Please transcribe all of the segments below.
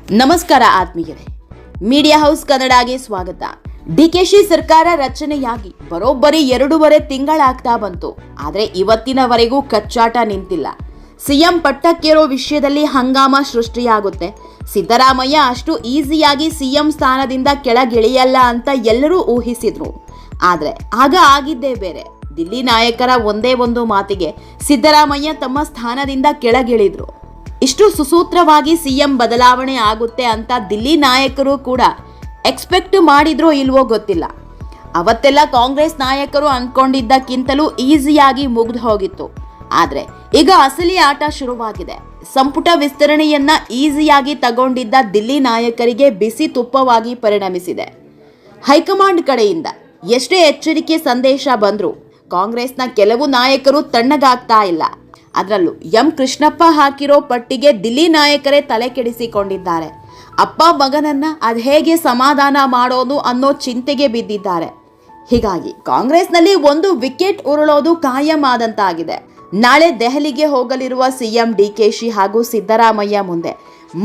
ನಮಸ್ಕಾರ ಆತ್ಮೀಯರೇ, media house ಕನ್ನಡಗೆ ಸ್ವಾಗತ. ಡಿಕೆಶಿ ಸರ್ಕಾರ ರಚನೆಯಾಗಿ ಬರೋಬ್ಬರಿ 2.5 ತಿಂಗಳಾಗ್ತಾ ಬಂತು. ಆದರೆ ಇವತ್ತಿನವರೆಗೂ ಕಚ್ಚಾಟ ನಿಂತಿಲ್ಲ. ಸಿಎಂ ಪಟ್ಟಕ್ಕೇರೋ ವಿಷಯದಲ್ಲಿ ಹಂಗಾಮ ಸೃಷ್ಟಿಯಾಗುತ್ತೆ. ಸಿದ್ದರಾಮಯ್ಯ ಅಷ್ಟು ಈಸಿಯಾಗಿ ಸಿಎಂ ಸ್ಥಾನದಿಂದ ಕೆಳಗಿಳಿಯಲ್ಲ ಅಂತ ಎಲ್ಲರೂ ಊಹಿಸಿದ್ರು. ಆದರೆ ಆಗ ಆಗಿದ್ದೇ ಬೇರೆ. ದಿಲ್ಲಿ ನಾಯಕರ ಒಂದೇ ಒಂದು ಮಾತಿಗೆ ಸಿದ್ದರಾಮಯ್ಯ ತಮ್ಮ ಸ್ಥಾನದಿಂದ ಕೆಳಗಿಳಿದ್ರು. ಇಷ್ಟು ಸುಸೂತ್ರವಾಗಿ ಸಿಎಂ ಬದಲಾವಣೆ ಆಗುತ್ತೆ ಅಂತ ದಿಲ್ಲಿ ನಾಯಕರು ಕೂಡ ಎಕ್ಸ್ಪೆಕ್ಟ್ ಮಾಡಿದ್ರೋ ಇಲ್ವೋ ಗೊತ್ತಿಲ್ಲ. ಅವತ್ತೆಲ್ಲ ಕಾಂಗ್ರೆಸ್ ನಾಯಕರು ಅನ್ಕೊಂಡಿದ್ದಕ್ಕಿಂತಲೂ ಈಸಿಯಾಗಿ ಮುಗ್ದು ಹೋಗಿತ್ತು. ಆದ್ರೆ ಈಗ ಅಸಲಿ ಆಟ ಶುರುವಾಗಿದೆ. ಸಂಪುಟ ವಿಸ್ತರಣೆಯನ್ನ ಈಸಿಯಾಗಿ ತಗೊಂಡಿದ್ದ ದಿಲ್ಲಿ ನಾಯಕರಿಗೆ ಬಿಸಿ ತುಪ್ಪವಾಗಿ ಪರಿಣಮಿಸಿದೆ. ಹೈಕಮಾಂಡ್ ಕಡೆಯಿಂದ ಎಷ್ಟೇ ಎಚ್ಚರಿಕೆ ಸಂದೇಶ ಬಂದ್ರೂ ಕಾಂಗ್ರೆಸ್ನ ಕೆಲವು ನಾಯಕರು ತಣ್ಣಗಾಗ್ತಾ ಇಲ್ಲ. ಅದರಲ್ಲೂ ಎಂ ಕೃಷ್ಣಪ್ಪ ಹಾಕಿರೋ ಪಟ್ಟಿಗೆ ದಿಲ್ಲಿ ನಾಯಕರೇ ತಲೆ ಕೆಡಿಸಿಕೊಂಡಿದ್ದಾರೆ. ಅಪ್ಪ ಮಗನನ್ನ ಅದು ಹೇಗೆ ಸಮಾಧಾನ ಮಾಡೋದು ಅನ್ನೋ ಚಿಂತೆಗೆ ಬಿದ್ದಿದ್ದಾರೆ. ಹೀಗಾಗಿ ಕಾಂಗ್ರೆಸ್ನಲ್ಲಿ ಒಂದು ವಿಕೆಟ್ ಉರುಳೋದು ಖಾಯಂ ಆದಂತಾಗಿದೆ. ನಾಳೆ ದೆಹಲಿಗೆ ಹೋಗಲಿರುವ ಸಿಎಂ ಡಿಕೆಶಿ ಹಾಗೂ ಸಿದ್ದರಾಮಯ್ಯ ಮುಂದೆ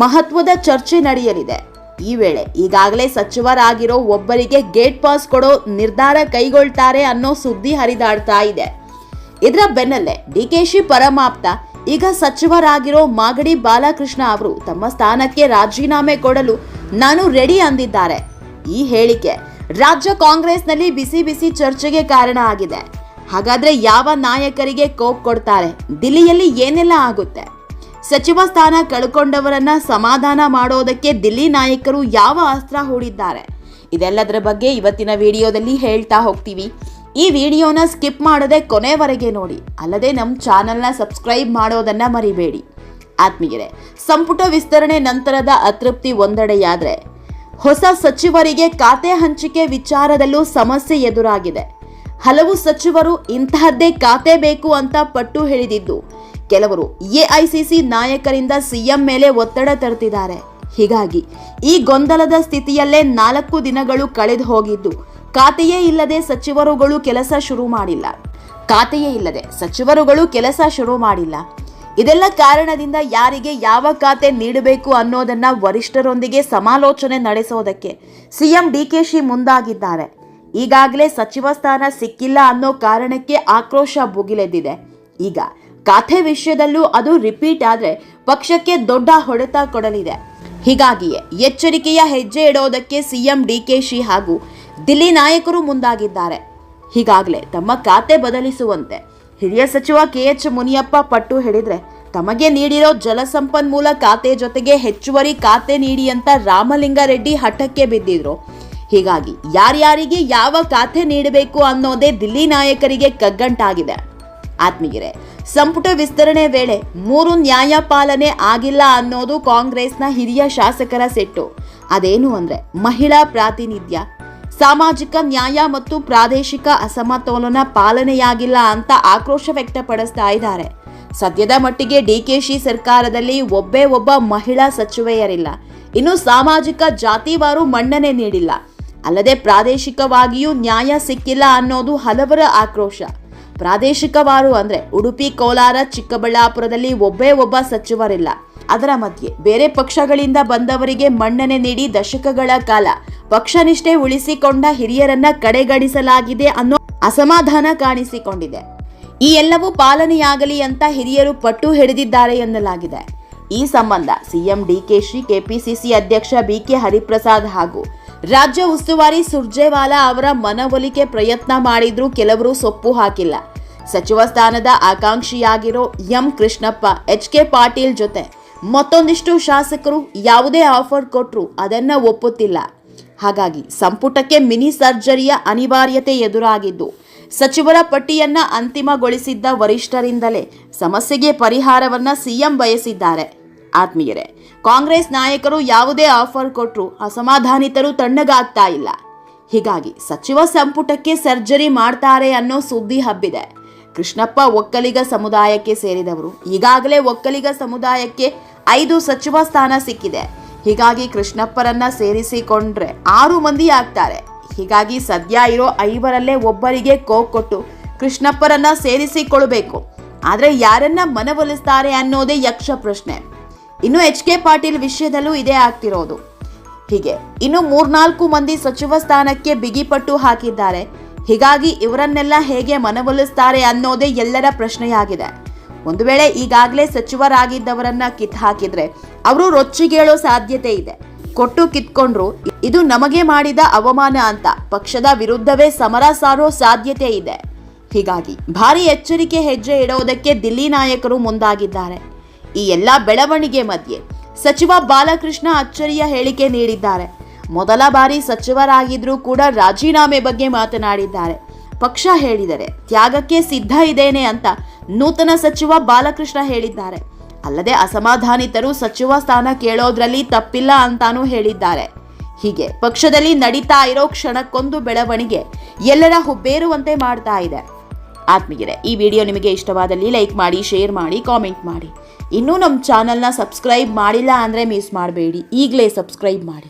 ಮಹತ್ವದ ಚರ್ಚೆ ನಡೆಯಲಿದೆ. ಈ ವೇಳೆ ಈಗಾಗಲೇ ಸಚಿವರಾಗಿರೋ ಒಬ್ಬರಿಗೆ ಗೇಟ್ ಪಾಸ್ ಕೊಡೋ ನಿರ್ಧಾರ ಕೈಗೊಳ್ತಾರೆ ಅನ್ನೋ ಸುದ್ದಿ ಹರಿದಾಡ್ತಾ ಇದೆ. ಇದರ ಬೆನ್ನಲ್ಲೇ ಡಿಕೆಶಿ ಪರಮಾಪ್ತ ಈಗ ಸಚಿವರಾಗಿರೋ ಮಾಗಡಿ ಬಾಲಕೃಷ್ಣ ಅವರು ತಮ್ಮ ಸ್ಥಾನಕ್ಕೆ ರಾಜೀನಾಮೆ ಕೊಡಲು ನಾನು ರೆಡಿ ಅಂದಿದ್ದಾರೆ. ಈ ಹೇಳಿಕೆ ರಾಜ್ಯ ಕಾಂಗ್ರೆಸ್ನಲ್ಲಿ ಬಿಸಿ ಬಿಸಿ ಚರ್ಚೆಗೆ ಕಾರಣ ಆಗಿದೆ. ಹಾಗಾದ್ರೆ ಯಾವ ನಾಯಕರಿಗೆ ಕೋಕ್ ಕೊಡ್ತಾರೆ? ದಿಲ್ಲಿಯಲ್ಲಿ ಏನೆಲ್ಲ ಆಗುತ್ತೆ? ಸಚಿವ ಸ್ಥಾನ ಕಳ್ಕೊಂಡವರನ್ನ ಸಮಾಧಾನ ಮಾಡೋದಕ್ಕೆ ದಿಲ್ಲಿ ನಾಯಕರು ಯಾವ ಅಸ್ತ್ರ ಹೂಡಿದ್ದಾರೆ? ಇದೆಲ್ಲದರ ಬಗ್ಗೆ ಇವತ್ತಿನ ವಿಡಿಯೋದಲ್ಲಿ ಹೇಳ್ತಾ ಹೋಗ್ತೀವಿ. ಈ ವಿಡಿಯೋನ ಸ್ಕಿಪ್ ಮಾಡದೆ ಕೊನೆವರೆಗೆ ನೋಡಿ. ಅಲ್ಲದೆ ನಮ್ಮ ಚಾನೆಲ್ನ ಸಬ್ಸ್ಕ್ರೈಬ್ ಮಾಡೋದನ್ನ ಮರಿಬೇಡಿ. ಆತ್ಮೀಯರೇ, ಸಂಪುಟ ವಿಸ್ತರಣೆ ನಂತರದ ಅತೃಪ್ತಿ ಒಂದೆಡೆಯಾದ್ರೆ ಹೊಸ ಸಚಿವರಿಗೆ ಖಾತೆ ಹಂಚಿಕೆ ವಿಚಾರದಲ್ಲೂ ಸಮಸ್ಯೆ ಎದುರಾಗಿದೆ. ಹಲವು ಸಚಿವರು ಇಂತಹದ್ದೇ ಖಾತೆ ಬೇಕು ಅಂತ ಪಟ್ಟು ಹಿಡಿದಿದ್ದು ಕೆಲವರು ಎಐಸಿಸಿ ನಾಯಕರಿಂದ ಸಿಎಂ ಮೇಲೆ ಒತ್ತಡ ತರ್ತಿದ್ದಾರೆ. ಹೀಗಾಗಿ ಈ ಗೊಂದಲದ ಸ್ಥಿತಿಯಲ್ಲೇ 4 ದಿನಗಳು ಕಳೆದು ಹೋಗಿದ್ದು ಖಾತೆಯೇ ಇಲ್ಲದೆ ಸಚಿವರುಗಳು ಕೆಲಸ ಶುರು ಮಾಡಿಲ್ಲ. ಇದೆಲ್ಲ ಕಾರಣದಿಂದ ಯಾರಿಗೆ ಯಾವ ಖಾತೆ ನೀಡಬೇಕು ಅನ್ನೋದನ್ನ ವರಿಷ್ಠರೊಂದಿಗೆ ಸಮಾಲೋಚನೆ ನಡೆಸೋದಕ್ಕೆ ಸಿಎಂ ಡಿಕೆಶಿ ಮುಂದಾಗಿದ್ದಾರೆ. ಈಗಾಗಲೇ ಸಚಿವ ಸ್ಥಾನ ಸಿಕ್ಕಿಲ್ಲ ಅನ್ನೋ ಕಾರಣಕ್ಕೆ ಆಕ್ರೋಶ ಭುಗಿಲೆದ್ದಿದೆ. ಈಗ ಖಾತೆ ವಿಷಯದಲ್ಲೂ ಅದು ರಿಪೀಟ್ ಆದ್ರೆ ಪಕ್ಷಕ್ಕೆ ದೊಡ್ಡ ಹೊಡೆತ ಕೊಡಲಿದೆ. ಹೀಗಾಗಿಯೇ ಎಚ್ಚರಿಕೆಯ ಹೆಜ್ಜೆ ಇಡೋದಕ್ಕೆ ಸಿಎಂ ಡಿಕೆಶಿ ಹಾಗೂ ದಿಲ್ಲಿ ನಾಯಕರು ಮುಂದಾಗಿದ್ದಾರೆ. ಹೀಗಾಗಲೇ ತಮ್ಮ ಖಾತೆ ಬದಲಿಸುವಂತೆ ಹಿರಿಯ ಸಚಿವ ಕೆಎಚ್ ಮುನಿಯಪ್ಪ ಪಟ್ಟು ಹಿಡಿದ್ರೆ ತಮಗೆ ನೀಡಿರೋ ಜಲಸಂಪನ್ಮೂಲ ಖಾತೆ ಜೊತೆಗೆ ಹೆಚ್ಚುವರಿ ಖಾತೆ ನೀಡಿ ಅಂತ ರಾಮಲಿಂಗಾರೆಡ್ಡಿ ಹಠಕ್ಕೆ ಬಿದ್ದಿದ್ರು. ಹೀಗಾಗಿ ಯಾರ್ಯಾರಿಗೆ ಯಾವ ಖಾತೆ ನೀಡಬೇಕು ಅನ್ನೋದೇ ದಿಲ್ಲಿ ನಾಯಕರಿಗೆ ಕಗ್ಗಂಟಾಗಿದೆ. ಆತ್ಮೀಯರೇ, ಸಂಪುಟ ವಿಸ್ತರಣೆ ವೇಳೆ 3 ನ್ಯಾಯ ಪಾಲನೆ ಆಗಿಲ್ಲ ಅನ್ನೋದು ಕಾಂಗ್ರೆಸ್ನ ಹಿರಿಯ ಶಾಸಕರ ಸಿಟ್ಟು. ಅದೇನು ಅಂದ್ರೆ ಮಹಿಳಾ ಪ್ರಾತಿನಿಧ್ಯ, ಸಾಮಾಜಿಕ ನ್ಯಾಯ ಮತ್ತು ಪ್ರಾದೇಶಿಕ ಅಸಮತೋಲನ ಪಾಲನೆಯಾಗಿಲ್ಲ ಅಂತ ಆಕ್ರೋಶ ವ್ಯಕ್ತಪಡಿಸ್ತಾ ಇದ್ದಾರೆ. ಸದ್ಯದ ಮಟ್ಟಿಗೆ ಡಿಕೆಶಿ ಸರ್ಕಾರದಲ್ಲಿ ಒಬ್ಬ ಮಹಿಳಾ ಸಚಿವೆಯರಿಲ್ಲ. ಇನ್ನು ಸಾಮಾಜಿಕ ಜಾತಿವಾರು ಮನ್ನಣೆ ನೀಡಿಲ್ಲ. ಅಲ್ಲದೆ ಪ್ರಾದೇಶಿಕವಾಗಿಯೂ ನ್ಯಾಯ ಸಿಕ್ಕಿಲ್ಲ ಅನ್ನೋದು ಹಲವರ ಆಕ್ರೋಶ. ಪ್ರಾದೇಶಿಕವಾರು ಅಂದ್ರೆ ಉಡುಪಿ, ಕೋಲಾರ, ಚಿಕ್ಕಬಳ್ಳಾಪುರದಲ್ಲಿ ಒಬ್ಬ ಸಚಿವರಿಲ್ಲ. ಅದರ ಮಧ್ಯೆ ಬೇರೆ ಪಕ್ಷಗಳಿಂದ ಬಂದವರಿಗೆ ಮನ್ನಣೆ ನೀಡಿ ದಶಕಗಳ ಕಾಲ ಪಕ್ಷನಿಷ್ಠೆ ಉಳಿಸಿಕೊಂಡ ಹಿರಿಯರನ್ನ ಕಡೆಗಣಿಸಲಾಗಿದೆ ಅನ್ನೋ ಅಸಮಾಧಾನ ಕಾಣಿಸಿಕೊಂಡಿದೆ. ಈ ಎಲ್ಲವೂ ಪಾಲನೆಯಾಗಲಿ ಅಂತ ಹಿರಿಯರು ಪಟ್ಟು ಹಿಡಿದಿದ್ದಾರೆ ಎನ್ನಲಾಗಿದೆ. ಈ ಸಂಬಂಧ ಸಿಎಂ ಡಿಕೆಶಿ, ಕೆಪಿಸಿಸಿ ಅಧ್ಯಕ್ಷ ಬಿಕೆ ಹರಿಪ್ರಸಾದ್ ಹಾಗೂ ರಾಜ್ಯ ಉಸ್ತುವಾರಿ ಸುರ್ಜೇವಾಲಾ ಅವರ ಮನವೊಲಿಕೆ ಪ್ರಯತ್ನ ಮಾಡಿದ್ರೂ ಕೆಲವರು ಸೊಪ್ಪು ಹಾಕಿಲ್ಲ. ಸಚಿವ ಸ್ಥಾನದ ಆಕಾಂಕ್ಷಿಯಾಗಿರೋ ಎಂ ಕೃಷ್ಣಪ್ಪ, ಎಚ್.ಕೆ. ಪಾಟೀಲ್ ಜೊತೆ ಮತ್ತೊಂದಿಷ್ಟು ಶಾಸಕರು ಯಾವುದೇ ಆಫರ್ ಕೊಟ್ಟರು ಅದನ್ನ ಒಪ್ಪುತ್ತಿಲ್ಲ. ಹಾಗಾಗಿ ಸಂಪುಟಕ್ಕೆ ಮಿನಿ ಸರ್ಜರಿಯ ಅನಿವಾರ್ಯತೆ ಎದುರಾಗಿದ್ದು ಸಚಿವರ ಪಟ್ಟಿಯನ್ನ ಅಂತಿಮಗೊಳಿಸಿದ್ದ ವರಿಷ್ಠರಿಂದಲೇ ಸಮಸ್ಯೆಗೆ ಪರಿಹಾರವನ್ನ ಸಿಎಂ ಬಯಸಿದ್ದಾರೆ. ಆತ್ಮೀಯರೇ, ಕಾಂಗ್ರೆಸ್ ನಾಯಕರು ಯಾವುದೇ ಆಫರ್ ಕೊಟ್ಟರು ಅಸಮಾಧಾನಿತರು ತಣ್ಣಗಾಗ್ತಾ ಇಲ್ಲ. ಹೀಗಾಗಿ ಸಚಿವ ಸಂಪುಟಕ್ಕೆ ಸರ್ಜರಿ ಮಾಡ್ತಾರೆ ಅನ್ನೋ ಸುದ್ದಿ ಹಬ್ಬಿದೆ. ಕೃಷ್ಣಪ್ಪ ಒಕ್ಕಲಿಗ ಸಮುದಾಯಕ್ಕೆ ಸೇರಿದವರು. ಈಗಾಗಲೇ ಒಕ್ಕಲಿಗ ಸಮುದಾಯಕ್ಕೆ 5 ಸಚಿವ ಸ್ಥಾನ ಸಿಕ್ಕಿದೆ. ಹೀಗಾಗಿ ಕೃಷ್ಣಪ್ಪರನ್ನ ಸೇರಿಸಿಕೊಂಡ್ರೆ 6 ಮಂದಿ ಆಗ್ತಾರೆ. ಹೀಗಾಗಿ ಸದ್ಯ ಇರೋ 5ರಲ್ಲೇ ಒಬ್ಬರಿಗೆ ಕೋಕ್ ಕೊಟ್ಟು ಕೃಷ್ಣಪ್ಪರನ್ನ ಸೇರಿಸಿಕೊಳ್ಬೇಕು. ಆದ್ರೆ ಯಾರನ್ನ ಮನವೊಲಿಸ್ತಾರೆ ಅನ್ನೋದೇ ಯಕ್ಷ ಪ್ರಶ್ನೆ. ಇನ್ನು HK ಪಾಟೀಲ್ ವಿಷಯದಲ್ಲೂ ಇದೇ ಆಗ್ತಿರೋದು. ಹೀಗೆ ಇನ್ನು 3-4 ಮಂದಿ ಸಚಿವ ಸ್ಥಾನಕ್ಕೆ ಬಿಗಿಪಟ್ಟು ಹಾಕಿದ್ದಾರೆ. ಹೀಗಾಗಿ ಇವರನ್ನೆಲ್ಲ ಹೇಗೆ ಮನವೊಲಿಸ್ತಾರೆ ಅನ್ನೋದೇ ಎಲ್ಲರ ಪ್ರಶ್ನೆಯಾಗಿದೆ. ಒಂದು ವೇಳೆ ಈಗಾಗಲೇ ಸಚಿವರಾಗಿದ್ದವರನ್ನ ಕಿತ್ ಹಾಕಿದ್ರೆ ಅವರು ರೊಚ್ಚಿಗೇಳೋ ಸಾಧ್ಯತೆ ಇದೆ. ಕೊಟ್ಟು ಕಿತ್ಕೊಂಡ್ರು ಇದು ನಮಗೆ ಮಾಡಿದ ಅವಮಾನ ಅಂತ ಪಕ್ಷದ ವಿರುದ್ಧವೇ ಸಮರ ಸಾರೋ ಸಾಧ್ಯತೆ ಇದೆ. ಹೀಗಾಗಿ ಭಾರಿ ಎಚ್ಚರಿಕೆ ಹೆಜ್ಜೆ ಇಡೋದಕ್ಕೆ ದಿಲ್ಲಿ ನಾಯಕರು ಮುಂದಾಗಿದ್ದಾರೆ. ಈ ಎಲ್ಲ ಬೆಳವಣಿಗೆ ಮಧ್ಯೆ ಸಚಿವ ಬಾಲಕೃಷ್ಣ ಅಚ್ಚರಿಯ ಹೇಳಿಕೆ ನೀಡಿದ್ದಾರೆ. ಮೊದಲ ಬಾರಿ ಸಚಿವರಾಗಿದ್ರೂ ಕೂಡ ರಾಜೀನಾಮೆ ಬಗ್ಗೆ ಮಾತನಾಡಿದ್ದಾರೆ. ಪಕ್ಷ ಹೇಳಿದರೆ ತ್ಯಾಗಕ್ಕೆ ಸಿದ್ಧ ಇದ್ದೇನೆ ಅಂತ ನೂತನ ಸಚಿವ ಬಾಲಕೃಷ್ಣ ಹೇಳಿದ್ದಾರೆ. ಅಲ್ಲದೆ ಅಸಮಾಧಾನಿತರು ಸಚಿವ ಸ್ಥಾನ ಕೇಳೋದ್ರಲ್ಲಿ ತಪ್ಪಿಲ್ಲ ಅಂತಾನೂ ಹೇಳಿದ್ದಾರೆ. ಹೀಗೆ ಪಕ್ಷದಲ್ಲಿ ನಡೀತಾ ಇರೋ ಕ್ಷಣಕ್ಕೊಂದು ಬೆಳವಣಿಗೆ ಎಲ್ಲರ ಹುಬ್ಬೇರುವಂತೆ ಮಾಡ್ತಾ ಇದೆ. ಆತ್ಮೀಯರೇ, ಈ ವಿಡಿಯೋ ನಿಮಗೆ ಇಷ್ಟವಾದಲ್ಲಿ ಲೈಕ್ ಮಾಡಿ, ಶೇರ್ ಮಾಡಿ, ಕಾಮೆಂಟ್ ಮಾಡಿ. ಇನ್ನೂ ನಮ್ಮ ಚಾನಲ್ನ ಸಬ್ಸ್ಕ್ರೈಬ್ ಮಾಡಿಲ್ಲ ಅಂದರೆ ಮಿಸ್ ಮಾಡಬೇಡಿ, ಈಗಲೇ ಸಬ್ಸ್ಕ್ರೈಬ್ ಮಾಡಿ.